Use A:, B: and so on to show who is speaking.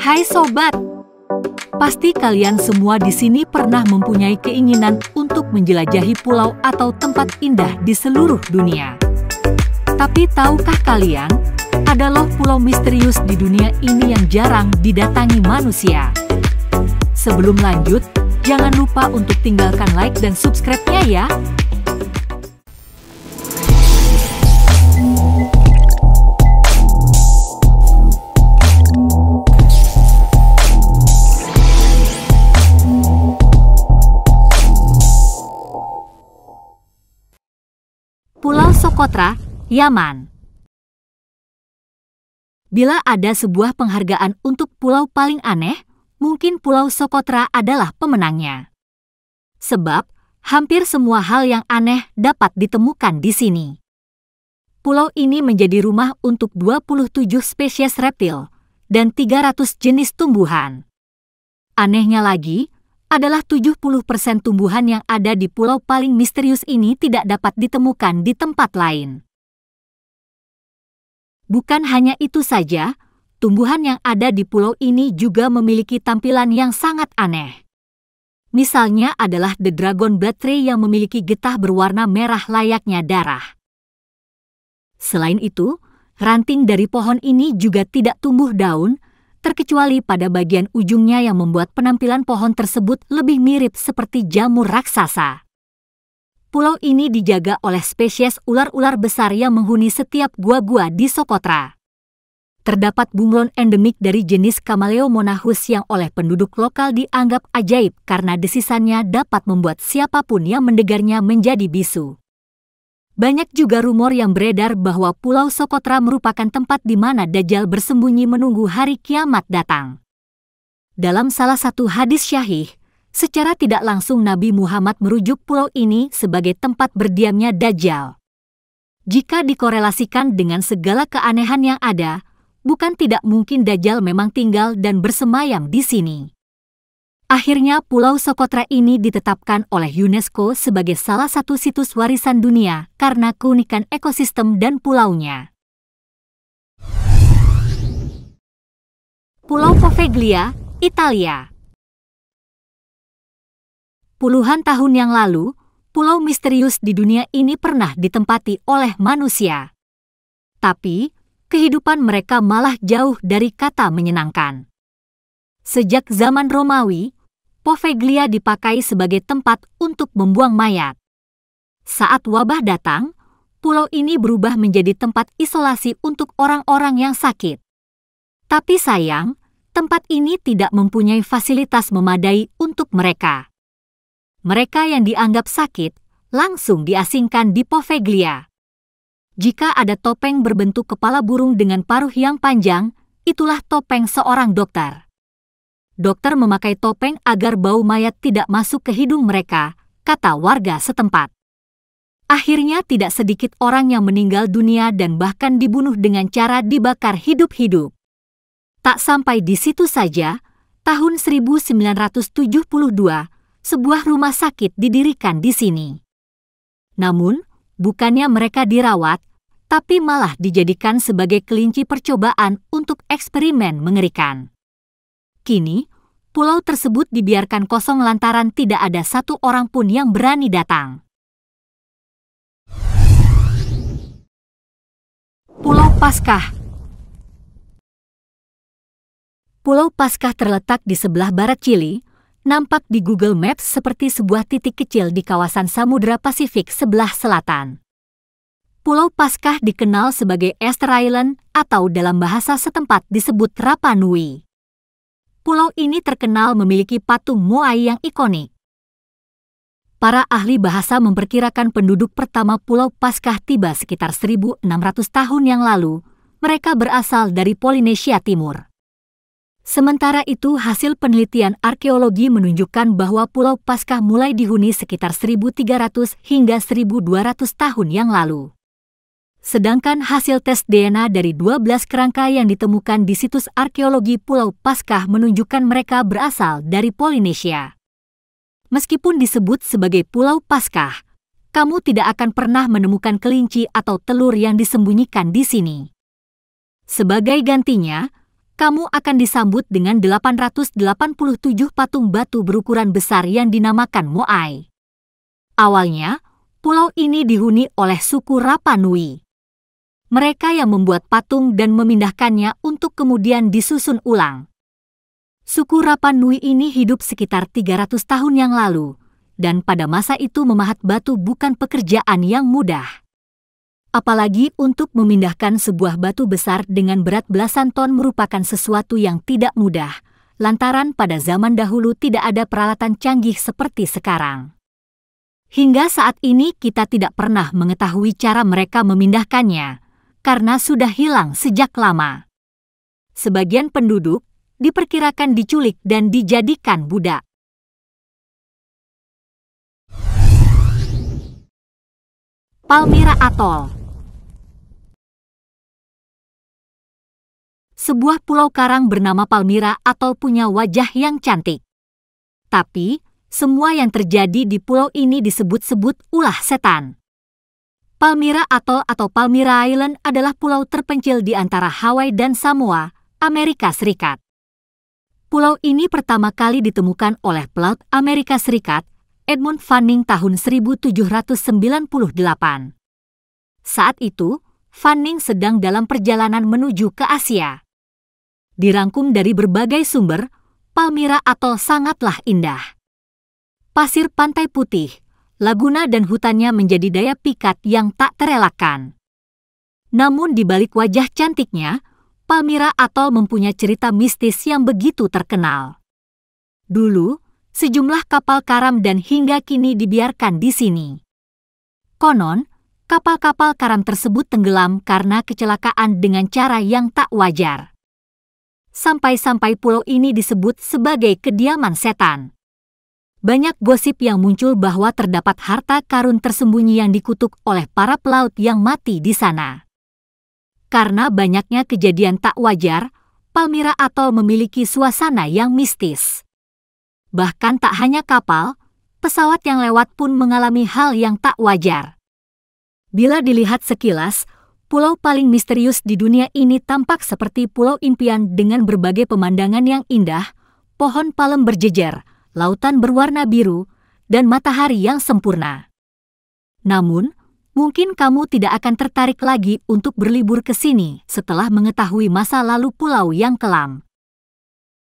A: Hai sobat, pasti kalian semua di sini pernah mempunyai keinginan untuk menjelajahi pulau atau tempat indah di seluruh dunia. Tapi tahukah kalian, ada loh pulau misterius di dunia ini yang jarang didatangi manusia. Sebelum lanjut, jangan lupa untuk tinggalkan like dan subscribe-nya ya. Pulau Socotra, Yaman. Bila ada sebuah penghargaan untuk pulau paling aneh, mungkin Pulau Socotra adalah pemenangnya. Sebab, hampir semua hal yang aneh dapat ditemukan di sini. Pulau ini menjadi rumah untuk 27 spesies reptil dan 300 jenis tumbuhan. Anehnya lagi, adalah 70% tumbuhan yang ada di pulau paling misterius ini tidak dapat ditemukan di tempat lain. Bukan hanya itu saja, tumbuhan yang ada di pulau ini juga memiliki tampilan yang sangat aneh. Misalnya adalah The Dragon Blood Tree yang memiliki getah berwarna merah layaknya darah. Selain itu, ranting dari pohon ini juga tidak tumbuh daun, terkecuali pada bagian ujungnya yang membuat penampilan pohon tersebut lebih mirip seperti jamur raksasa. Pulau ini dijaga oleh spesies ular-ular besar yang menghuni setiap gua-gua di Socotra. Terdapat bunglon endemik dari jenis Camaleomonahus yang oleh penduduk lokal dianggap ajaib karena desisannya dapat membuat siapapun yang mendengarnya menjadi bisu. Banyak juga rumor yang beredar bahwa Pulau Socotra merupakan tempat di mana Dajjal bersembunyi menunggu hari kiamat datang. Dalam salah satu hadis syahih, secara tidak langsung Nabi Muhammad merujuk pulau ini sebagai tempat berdiamnya Dajjal. Jika dikorelasikan dengan segala keanehan yang ada, bukan tidak mungkin Dajjal memang tinggal dan bersemayam di sini. Akhirnya Pulau Socotra ini ditetapkan oleh UNESCO sebagai salah satu situs warisan dunia karena keunikan ekosistem dan pulaunya. Pulau Poveglia, Italia. Puluhan tahun yang lalu, pulau misterius di dunia ini pernah ditempati oleh manusia. Tapi, kehidupan mereka malah jauh dari kata menyenangkan. Sejak zaman Romawi, Poveglia dipakai sebagai tempat untuk membuang mayat. Saat wabah datang, pulau ini berubah menjadi tempat isolasi untuk orang-orang yang sakit. Tapi sayang, tempat ini tidak mempunyai fasilitas memadai untuk mereka. Mereka yang dianggap sakit langsung diasingkan di Poveglia. Jika ada topeng berbentuk kepala burung dengan paruh yang panjang, itulah topeng seorang dokter. Dokter memakai topeng agar bau mayat tidak masuk ke hidung mereka, kata warga setempat. Akhirnya tidak sedikit orang yang meninggal dunia dan bahkan dibunuh dengan cara dibakar hidup-hidup. Tak sampai di situ saja, tahun 1972, sebuah rumah sakit didirikan di sini. Namun, bukannya mereka dirawat, tapi malah dijadikan sebagai kelinci percobaan untuk eksperimen mengerikan. Kini, pulau tersebut dibiarkan kosong lantaran tidak ada satu orang pun yang berani datang. Pulau Paskah. Pulau Paskah terletak di sebelah barat Chili, nampak di Google Maps seperti sebuah titik kecil di kawasan Samudra Pasifik sebelah selatan. Pulau Paskah dikenal sebagai Easter Island atau dalam bahasa setempat disebut Rapa Nui. Pulau ini terkenal memiliki patung Moai yang ikonik. Para ahli bahasa memperkirakan penduduk pertama Pulau Paskah tiba sekitar 1.600 tahun yang lalu. Mereka berasal dari Polinesia Timur. Sementara itu, hasil penelitian arkeologi menunjukkan bahwa Pulau Paskah mulai dihuni sekitar 1.300 hingga 1.200 tahun yang lalu. Sedangkan hasil tes DNA dari 12 kerangka yang ditemukan di situs arkeologi Pulau Paskah menunjukkan mereka berasal dari Polinesia. Meskipun disebut sebagai Pulau Paskah, kamu tidak akan pernah menemukan kelinci atau telur yang disembunyikan di sini. Sebagai gantinya, kamu akan disambut dengan 887 patung batu berukuran besar yang dinamakan Moai. Awalnya, pulau ini dihuni oleh suku Rapa Nui. Mereka yang membuat patung dan memindahkannya untuk kemudian disusun ulang. Suku Rapa Nui ini hidup sekitar 300 tahun yang lalu, dan pada masa itu memahat batu bukan pekerjaan yang mudah. Apalagi untuk memindahkan sebuah batu besar dengan berat belasan ton merupakan sesuatu yang tidak mudah, lantaran pada zaman dahulu tidak ada peralatan canggih seperti sekarang. Hingga saat ini kita tidak pernah mengetahui cara mereka memindahkannya, karena sudah hilang sejak lama. Sebagian penduduk diperkirakan diculik dan dijadikan budak. Palmyra Atoll. Sebuah pulau karang bernama Palmyra Atoll punya wajah yang cantik. Tapi, semua yang terjadi di pulau ini disebut-sebut ulah setan. Palmyra Atoll atau Palmyra Island adalah pulau terpencil di antara Hawaii dan Samoa, Amerika Serikat. Pulau ini pertama kali ditemukan oleh pelaut Amerika Serikat, Edmund Fanning tahun 1798. Saat itu, Fanning sedang dalam perjalanan menuju ke Asia. Dirangkum dari berbagai sumber, Palmyra Atoll sangatlah indah. Pasir pantai putih, laguna dan hutannya menjadi daya pikat yang tak terelakkan. Namun di balik wajah cantiknya, Palmyra Atoll mempunyai cerita mistis yang begitu terkenal. Dulu, sejumlah kapal karam dan hingga kini dibiarkan di sini. Konon, kapal-kapal karam tersebut tenggelam karena kecelakaan dengan cara yang tak wajar. Sampai-sampai pulau ini disebut sebagai kediaman setan. Banyak gosip yang muncul bahwa terdapat harta karun tersembunyi yang dikutuk oleh para pelaut yang mati di sana. Karena banyaknya kejadian tak wajar, Palmyra Atoll memiliki suasana yang mistis. Bahkan tak hanya kapal, pesawat yang lewat pun mengalami hal yang tak wajar. Bila dilihat sekilas, pulau paling misterius di dunia ini tampak seperti pulau impian dengan berbagai pemandangan yang indah, pohon palem berjejer, lautan berwarna biru, dan matahari yang sempurna. Namun, mungkin kamu tidak akan tertarik lagi untuk berlibur ke sini setelah mengetahui masa lalu pulau yang kelam.